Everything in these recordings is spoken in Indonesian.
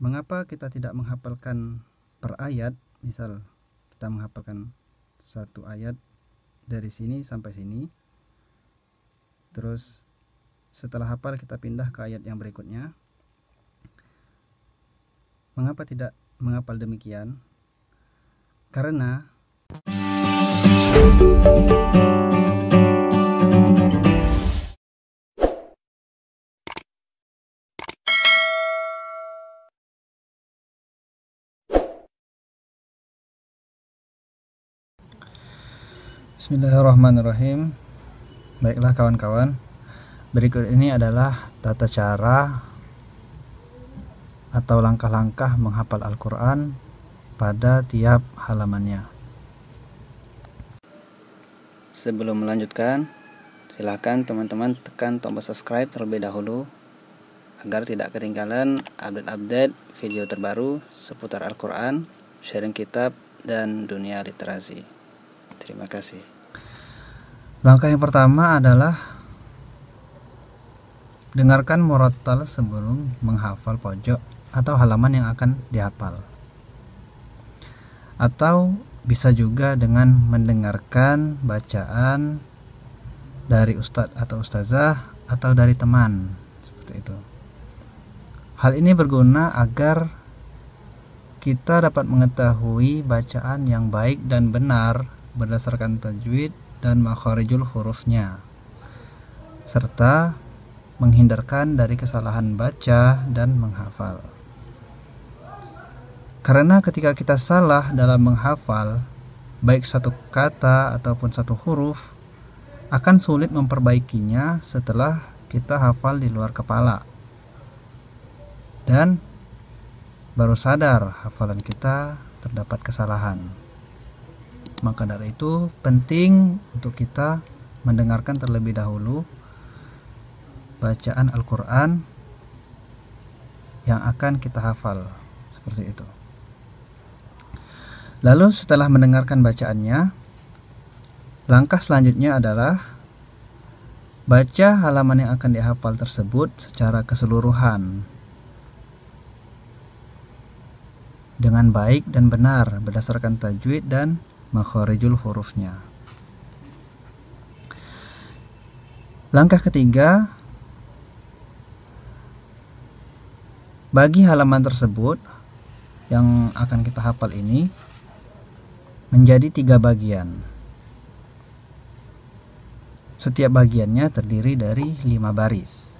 Mengapa kita tidak menghafalkan per ayat? Misal kita menghafalkan satu ayat dari sini sampai sini, terus setelah hafal kita pindah ke ayat yang berikutnya. Mengapa tidak menghafal demikian? Karena Bismillahirrahmanirrahim. Baiklah kawan-kawan, berikut ini adalah tata cara atau langkah-langkah menghafal Al-Quran pada tiap halamannya. Sebelum melanjutkan, silahkan teman-teman tekan tombol subscribe terlebih dahulu agar tidak ketinggalan update-update video terbaru seputar Al-Quran, sharing kitab, dan dunia literasi. Terima kasih. Langkah yang pertama adalah dengarkan murattal sebelum menghafal pojok atau halaman yang akan dihafal. Atau bisa juga dengan mendengarkan bacaan dari ustadz atau ustazah atau dari teman, seperti itu. Hal ini berguna agar kita dapat mengetahui bacaan yang baik dan benar berdasarkan tajwid dan makharijul hurufnya, serta menghindarkan dari kesalahan baca dan menghafal. Karena ketika kita salah dalam menghafal, baik satu kata ataupun satu huruf, akan sulit memperbaikinya setelah kita hafal di luar kepala dan baru sadar hafalan kita terdapat kesalahan. Maka dari itu penting untuk kita mendengarkan terlebih dahulu bacaan Al-Quran yang akan kita hafal, seperti itu. Lalu setelah mendengarkan bacaannya, langkah selanjutnya adalah baca halaman yang akan dihafal tersebut secara keseluruhan dengan baik dan benar berdasarkan tajwid dan makharijul hurufnya. Langkah ketiga, bagi halaman tersebut yang akan kita hafal ini menjadi 3 bagian. Setiap bagiannya terdiri dari 5 baris.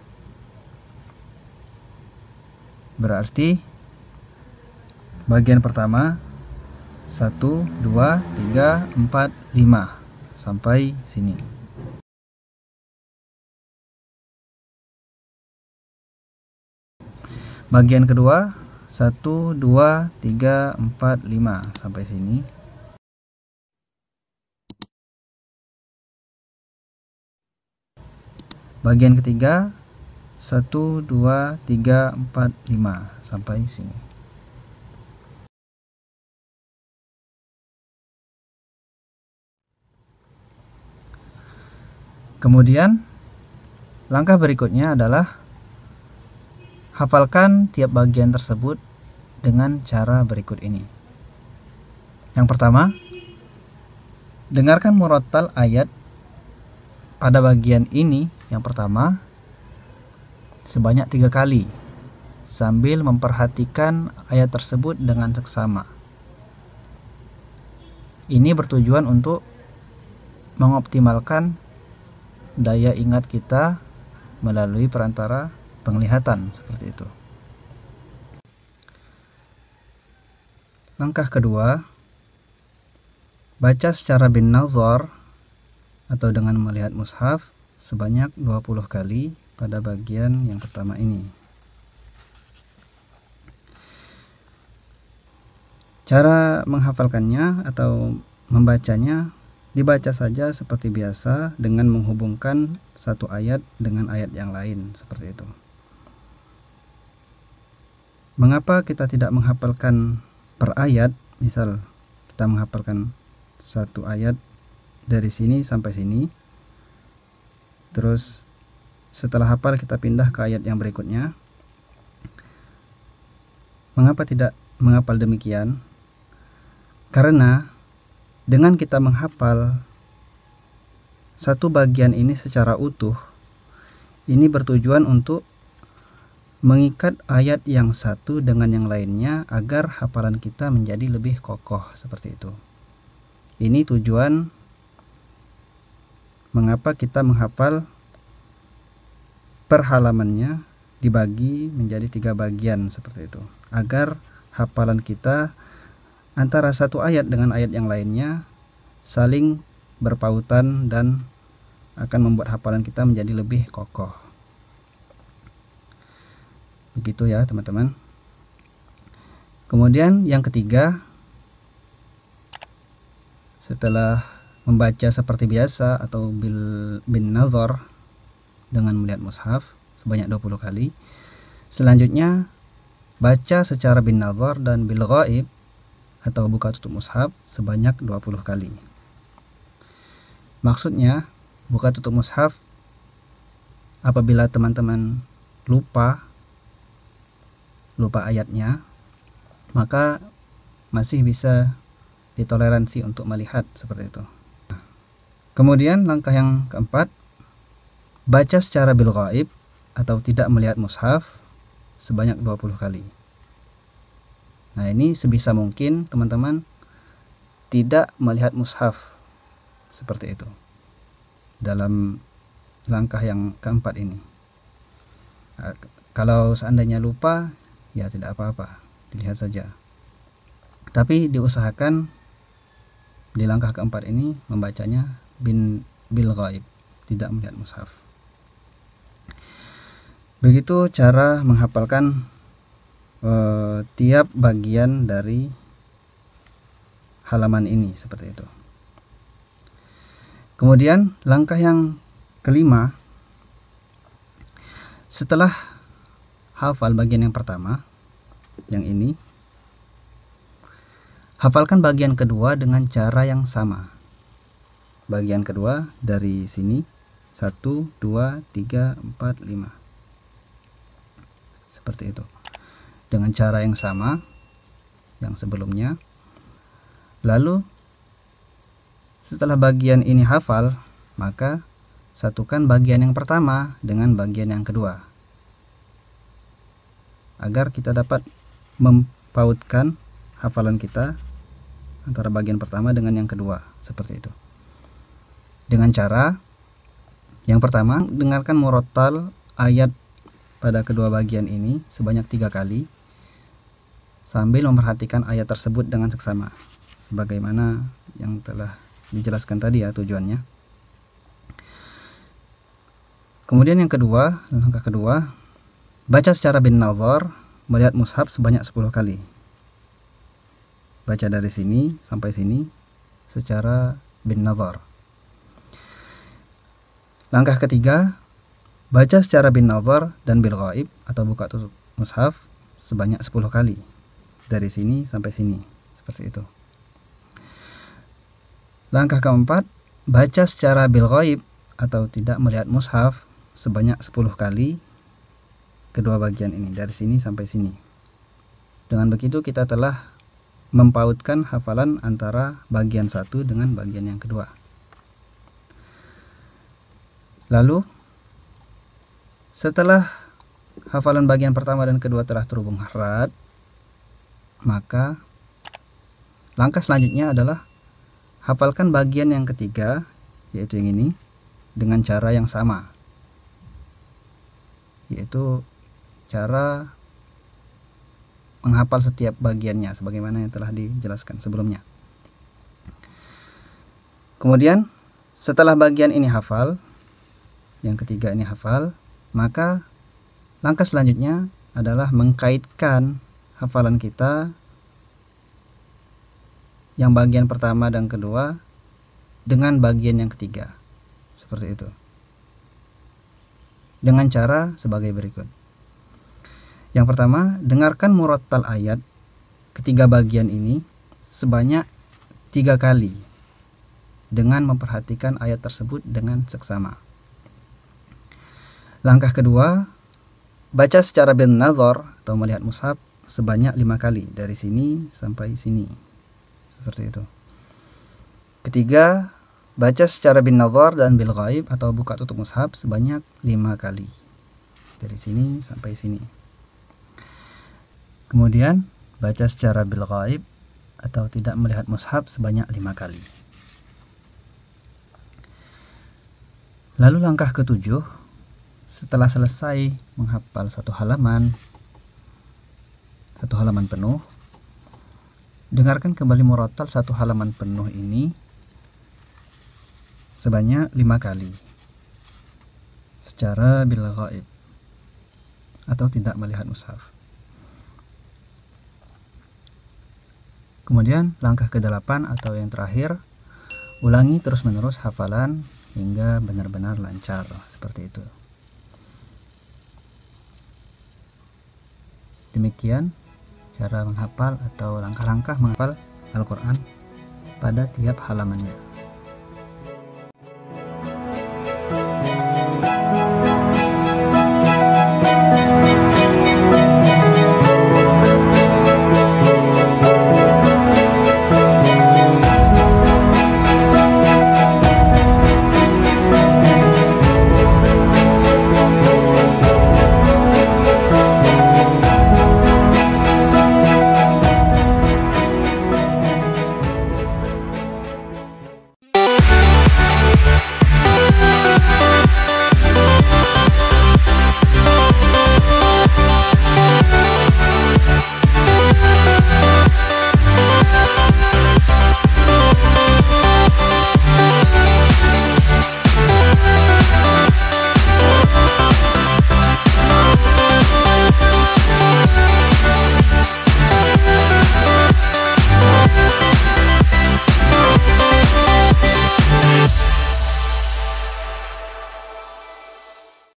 Berarti bagian pertama 1, 2, 3, 4, 5 sampai sini. Bagian kedua 1, 2, 3, 4, 5 sampai sini. Bagian ketiga 1, 2, 3, 4, 5 sampai sini. Kemudian langkah berikutnya adalah hafalkan tiap bagian tersebut dengan cara berikut ini. Yang pertama, dengarkan murattal ayat pada bagian ini yang pertama sebanyak 3 kali sambil memperhatikan ayat tersebut dengan seksama. Ini bertujuan untuk mengoptimalkan daya ingat kita melalui perantara penglihatan, seperti itu. Langkah kedua, baca secara bin nazar atau dengan melihat mushaf sebanyak 20 kali pada bagian yang pertama ini. Cara menghafalkannya atau membacanya dibaca saja seperti biasa dengan menghubungkan satu ayat dengan ayat yang lain, seperti itu. Mengapa kita tidak menghafalkan per ayat? Misal kita menghafalkan satu ayat dari sini sampai sini, terus setelah hafal kita pindah ke ayat yang berikutnya. Mengapa tidak menghafal demikian? Karena dengan kita menghafal satu bagian ini secara utuh, ini bertujuan untuk mengikat ayat yang satu dengan yang lainnya agar hafalan kita menjadi lebih kokoh, seperti itu. Ini tujuan mengapa kita menghafal per halamannya dibagi menjadi 3 bagian, seperti itu, agar hafalan kita antara satu ayat dengan ayat yang lainnya saling berpautan dan akan membuat hafalan kita menjadi lebih kokoh. Begitu ya teman-teman. Kemudian yang ketiga, setelah membaca seperti biasa atau bin nazar dengan melihat mushaf sebanyak 20 kali, selanjutnya baca secara bin nazar dan bil ghaib atau buka tutup mushaf sebanyak 20 kali. Maksudnya buka tutup mushaf apabila teman-teman lupa ayatnya, maka masih bisa ditoleransi untuk melihat, seperti itu. Kemudian langkah yang keempat, baca secara bil ghaib atau tidak melihat mushaf sebanyak 20 kali. Nah, ini sebisa mungkin teman-teman tidak melihat mushaf, seperti itu, dalam langkah yang keempat ini. Nah, kalau seandainya lupa, ya tidak apa-apa, dilihat saja. Tapi diusahakan di langkah keempat ini membacanya bil ghaib, tidak melihat mushaf. Begitu cara menghafalkan tiap bagian dari halaman ini, seperti itu. Kemudian langkah yang kelima, setelah hafal bagian yang pertama, yang ini, hafalkan bagian kedua dengan cara yang sama. Bagian kedua dari sini 1, 2, 3, 4, 5, seperti itu, dengan cara yang sama yang sebelumnya. Lalu setelah bagian ini hafal, maka satukan bagian yang pertama dengan bagian yang kedua agar kita dapat mempautkan hafalan kita antara bagian pertama dengan yang kedua, seperti itu. Dengan cara yang pertama, dengarkan murattal ayat pada kedua bagian ini sebanyak 3 kali sambil memperhatikan ayat tersebut dengan seksama, sebagaimana yang telah dijelaskan tadi ya tujuannya. Kemudian yang kedua, langkah kedua, baca secara bin nazar, melihat mushaf sebanyak 10 kali. Baca dari sini sampai sini secara bin nazar. Langkah ketiga, baca secara bin nazar dan bil ghaib atau buka tutup mushaf sebanyak 10 kali. Dari sini sampai sini, seperti itu. Langkah keempat, baca secara bil ghaib atau tidak melihat mushaf sebanyak 10 kali kedua bagian ini, dari sini sampai sini. Dengan begitu kita telah mempautkan hafalan antara bagian satu dengan bagian yang kedua. Lalu setelah hafalan bagian pertama dan kedua telah terhubung erat, maka langkah selanjutnya adalah hafalkan bagian yang ketiga, yaitu yang ini, dengan cara yang sama, yaitu cara menghafal setiap bagiannya sebagaimana yang telah dijelaskan sebelumnya. Kemudian setelah bagian ini hafal, yang ketiga ini hafal, maka langkah selanjutnya adalah mengkaitkan hafalan kita yang bagian pertama dan kedua dengan bagian yang ketiga, seperti itu, dengan cara sebagai berikut. Yang pertama, dengarkan murattal ayat ketiga bagian ini sebanyak 3 kali dengan memperhatikan ayat tersebut dengan seksama. Langkah kedua, baca secara bin nazar atau melihat mushaf sebanyak 5 kali, dari sini sampai sini, seperti itu. Ketiga, baca secara bin nazar dan bil ghaib atau buka tutup mushaf sebanyak 5 kali, dari sini sampai sini. Kemudian baca secara bil ghaib atau tidak melihat mushaf sebanyak 5 kali. Lalu langkah ketujuh, setelah selesai menghafal satu halaman penuh, dengarkan kembali murattal satu halaman penuh ini sebanyak 5 kali secara bil ghaib atau tidak melihat mushaf. Kemudian langkah ke-8 atau yang terakhir, ulangi terus-menerus hafalan hingga benar-benar lancar, seperti itu. Demikian cara menghafal atau langkah-langkah menghafal Al-Quran pada tiap halamannya.